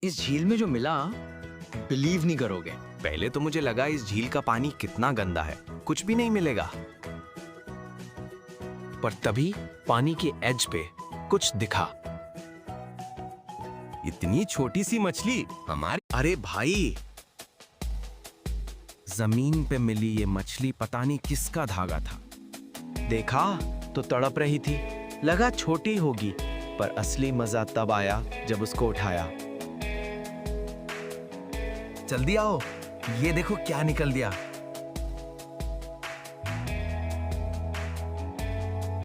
इस झील में जो मिला, बिलीव नहीं करोगे। पहले तो मुझे लगा इस झील का पानी कितना गंदा है, कुछ भी नहीं मिलेगा। पर तभी पानी के एज पे कुछ दिखा। इतनी छोटी सी मछली हमारी। अरे भाई, जमीन पे मिली ये मछली पता नहीं किसका धागा था। देखा तो तड़प रही थी, लगा छोटी होगी, पर असली मजा तब आया जब उसको उठाया। जल्दी आओ, ये देखो क्या निकल दिया।